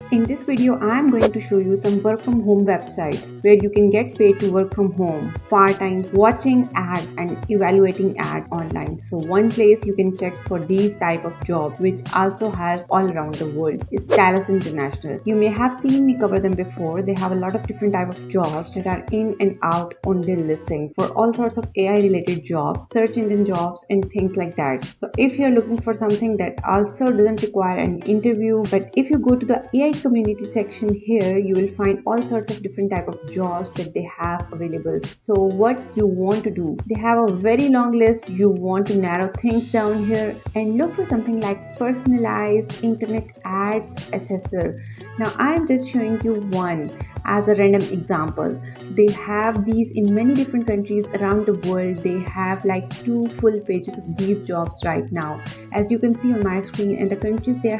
In this video, I am going to show you some work from home websites where you can get paid to work from home, part-time, watching ads and evaluating ads online. So one place you can check for these type of jobs, which also has all around the world, is Talus International. You may have seen me cover them before. They have a lot of different type of jobs that are in and out on their listings for all sorts of AI related jobs, search engine jobs and things like that. So if you're looking for something that also doesn't require an interview, but if you go to the AI community section here, you will find all sorts of different type of jobs that they have available. So what you want to do, they have a very long list. You want to narrow things down here and look for something like personalized internet ads assessor. Now I am just showing you one as a random example. They have these in many different countries around the world. They have like 2 full pages of these jobs right now, as you can see on my screen. And the countries they are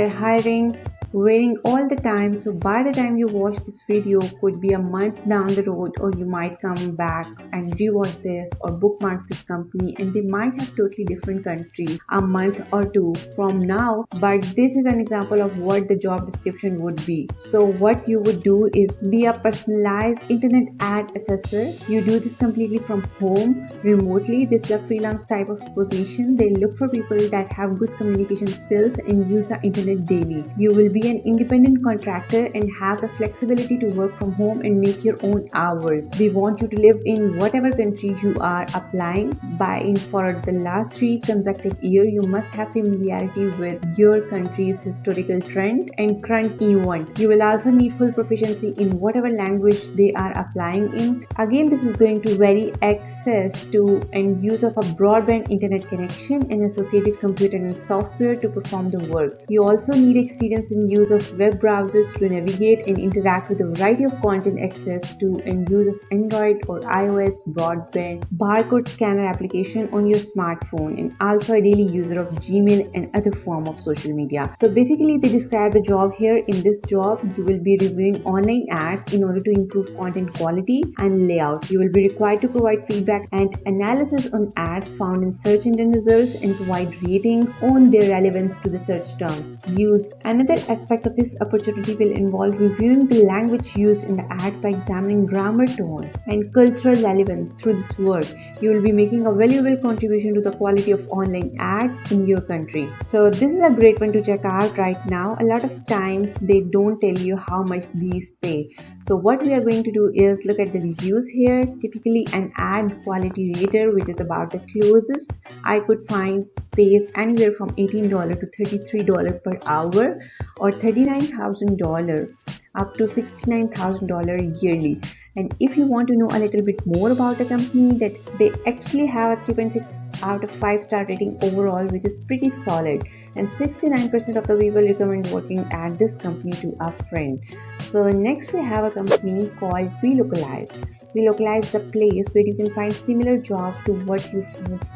hiring waiting all the time. So by the time you watch this video, could be a month down the road, or you might come back and rewatch this or bookmark this company, and they might have totally different countries a month or two from now. But this is an example of what the job description would be. So what you would do is be a personalized internet ad assessor. You do this completely from home, remotely. This is a freelance type of position. They look for people that have good communication skills and use the internet daily. You will be an independent contractor and have the flexibility to work from home and make your own hours. They want you to live in whatever country you are applying by. In for the last 3 consecutive years, you must have familiarity with your country's historical trend and current event. You will also need full proficiency in whatever language they are applying in. Again, this is going to vary access to and use of a broadband internet connection and associated computer and software to perform the work. You also need experience in use of web browsers to navigate and interact with a variety of content, access to and use of Android or iOS broadband barcode scanner application on your smartphone, and also a daily user of Gmail and other form of social media. So basically they describe the job here. In this job, you will be reviewing online ads in order to improve content quality and layout. You will be required to provide feedback and analysis on ads found in search engine results and provide ratings on their relevance to the search terms used. Another aspect of this opportunity will involve reviewing the language used in the ads by examining grammar, tone, and cultural relevance. Through this work, you will be making a valuable contribution to the quality of online ads in your country. So this is a great one to check out right now. A lot of times they don't tell you how much these pay. So what we are going to do is look at the reviews here. Typically an ad quality rater, which is about the closest I could find, pays anywhere from $18 to $33 per hour, or $39,000 up to $69,000 yearly. And if you want to know a little bit more about the company, that they actually have a 3.6 out of 5-star rating overall, which is pretty solid, and 69% of the people recommend working at this company to a friend. So next we have a company called Relocalize. Relocalize is the place where you can find similar jobs to what you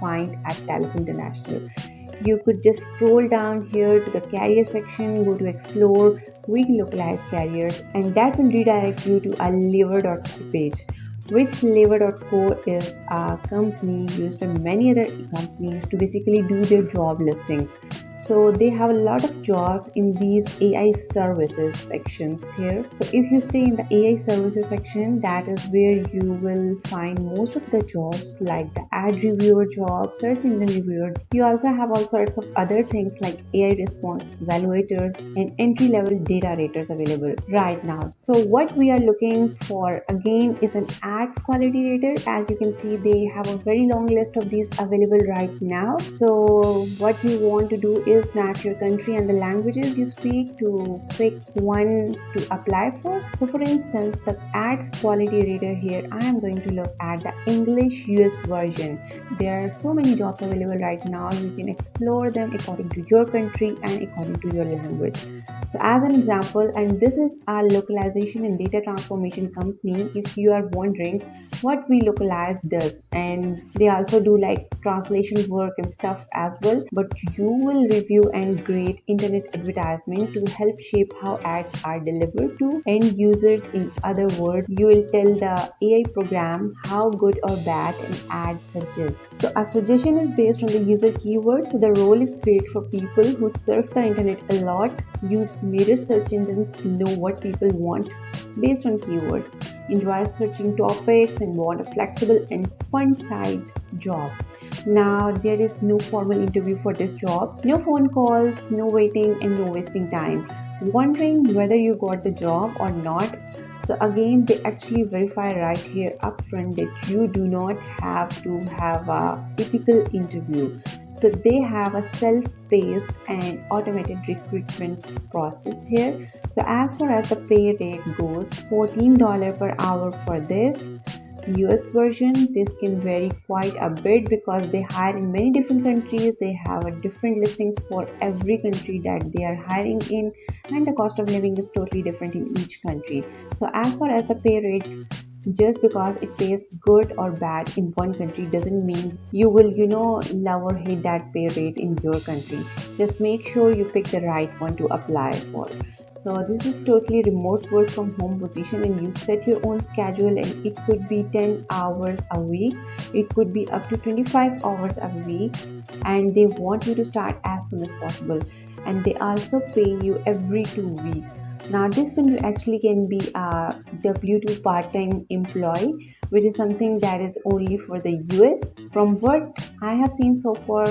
find at Talus International. You could just scroll down here to the career section, go to explore quick localized careers, and that will redirect you to a lever.co page, which lever.co is a company used by many other companies to basically do their job listings. So they have a lot of jobs in these AI services sections here. So if you stay in the AI services section, that is where you will find most of the jobs like the ad reviewer job, search engine reviewer. You also have all sorts of other things like AI response evaluators and entry-level data raters available right now. So what we are looking for again is an ads quality rater. As you can see, they have a very long list of these available right now. So what you want to do is match your country and the languages you speak to pick one to apply for. So for instance, the ads quality rater here, I am going to look at the English US version. There are so many jobs available right now. You can explore them according to your country and according to your language. So as an example, and this is a localization and data transformation company, if you are wondering what Relocalize does, and they also do like translation work and stuff as well, but you will review and grade internet advertisement to help shape how ads are delivered to end users. In other words, you will tell the AI program how good or bad an ad suggests. So a suggestion is based on the user keyword. So the role is great for people who surf the internet a lot, use mirror search engines to know what people want based on keywords, enjoy searching topics, and want a flexible and fun side job. Now, there is no formal interview for this job, no phone calls, no waiting, and no wasting time wondering whether you got the job or not. So, again, they actually verify right here upfront that you do not have to have a typical interview. So, they have a self paced and automated recruitment process here. So, as far as the pay rate goes, $14 per hour for this US version. This can vary quite a bit because they hire in many different countries. They have a different listings for every country that they are hiring in, and the cost of living is totally different in each country. So as far as the pay rate, just because it pays good or bad in one country doesn't mean you will love or hate that pay rate in your country. Just make sure you pick the right one to apply for. So this is totally remote work from home position, and you set your own schedule, and it could be 10 hours a week, it could be up to 25 hours a week, and they want you to start as soon as possible, and they also pay you every 2 weeks. Now this one you actually can be a W2 part-time employee, which is something that is only for the US. From what I have seen so far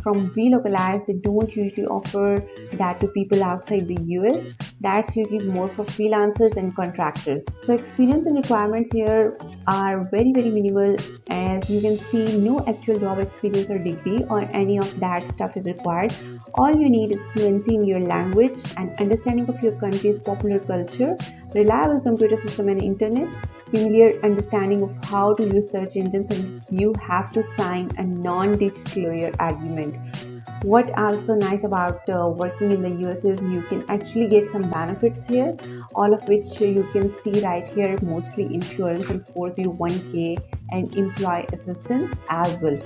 from Relocalize, they don't usually offer that to people outside the US. That's usually more for freelancers and contractors. So experience and requirements here are very minimal. As you can see, no actual job experience or degree or any of that stuff is required. All you need is fluency in your language and understanding of your country's popular culture, reliable computer system and internet, familiar understanding of how to use search engines, and you have to sign a non-disclosure agreement. What also nice about working in the US is you can actually get some benefits here, all of which you can see right here, mostly insurance and 401k and employee assistance as well.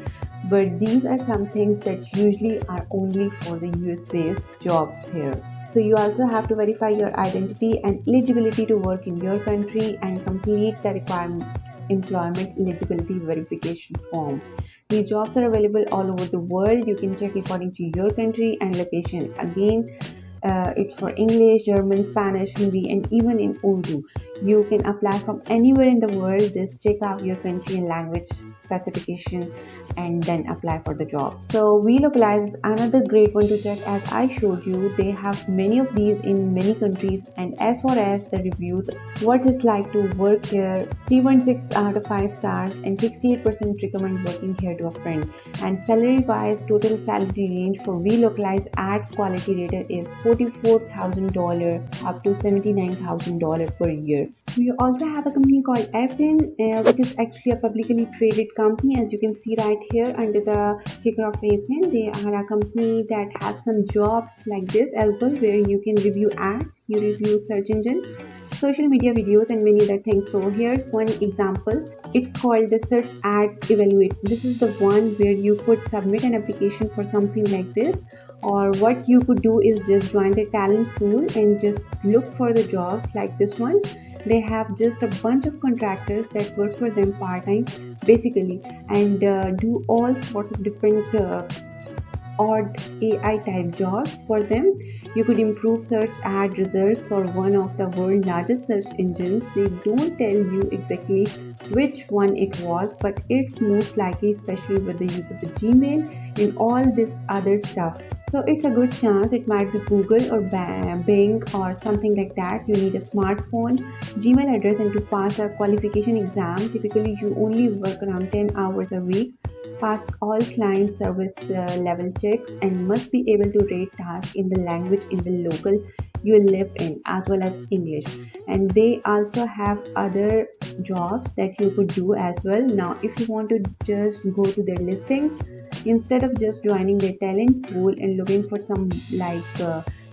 But these are some things that usually are only for the US based jobs here. So you also have to verify your identity and eligibility to work in your country and complete the requirement employment eligibility verification form. These jobs are available all over the world. You can check according to your country and location. Again, it's for English, German, Spanish, Hindi, and even in Urdu. You can apply from anywhere in the world. Just check out your country and language specification and then apply for the job. So Relocalize is another great one to check. As I showed you, they have many of these in many countries, and as far as the reviews, what it's like to work here, 3.6 out of 5 stars, and 68% recommend working here to a friend. And salary wise, total salary range for Relocalize ads quality rated is $44,000 up to $79,000 per year. We also have a company called Appen, which is actually a publicly traded company. As you can see right here under the ticker of Appen, they are a company that has some jobs like this as well, where you can review ads, you review search engine, social media videos, and many other things. So here's one example. It's called the Search Ads Evaluate. This is the one where you could submit an application for something like this, or what you could do is just join the talent pool and just look for the jobs like this one. They have just a bunch of contractors that work for them part-time basically, and do all sorts of different odd AI type jobs for them. You could improve search ad results for one of the world's largest search engines. They don't tell you exactly which one it was, but it's most likely, especially with the use of the Gmail and all this other stuff. So it's a good chance it might be Google or Bing or something like that. You need a smartphone, Gmail address, and to pass a qualification exam. Typically, you only work around 10 hours a week, pass all client service level checks, and must be able to rate tasks in the language in the local you live in as well as English. And they also have other jobs that you could do as well. Now if you want to just go to their listings instead of just joining their talent pool and looking for some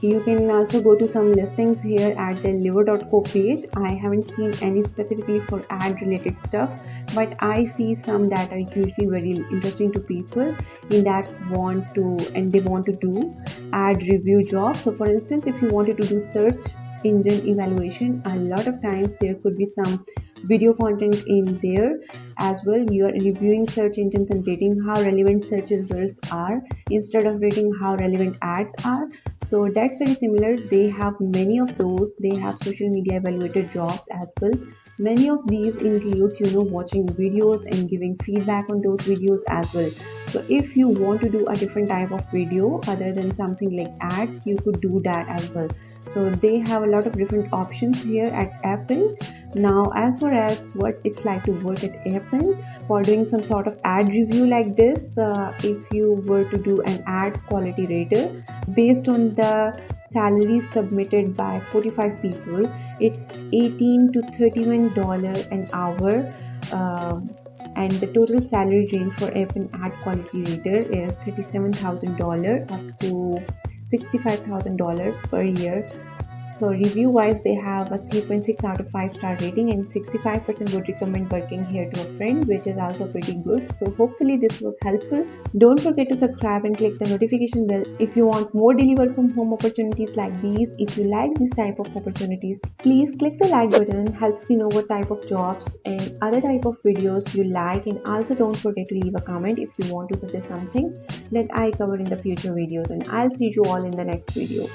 you can also go to some listings here at the liver.co page. I haven't seen any specifically for ad related stuff, but I see some that are usually very interesting to people in that they want to do ad review jobs. So for instance, if you wanted to do search engine evaluation, a lot of times there could be some video content in there as well. You are reviewing search engines and rating how relevant search results are instead of rating how relevant ads are. So that's very similar. They have many of those. They have social media evaluator jobs as well. Many of these includes watching videos and giving feedback on those videos as well. So if you want to do a different type of video other than something like ads, you could do that as well. So they have a lot of different options here at Apple. Now, as far as what it's like to work at Apple, for doing some sort of ad review like this, if you were to do an ads quality rater based on the salaries submitted by 45 people, it's $18 to $31 an hour. And the total salary range for Apple ad quality rater is $37,000 up to $65,000 per year. So review wise, they have a 3.6 out of 5 star rating, and 65% would recommend working here to a friend, which is also pretty good. So hopefully this was helpful. Don't forget to subscribe and click the notification bell if you want more daily work from home opportunities like these. If you like this type of opportunities, please click the like button. Helps me know what type of jobs and other type of videos you like. And also don't forget to leave a comment if you want to suggest something that I cover in the future videos. And I'll see you all in the next video.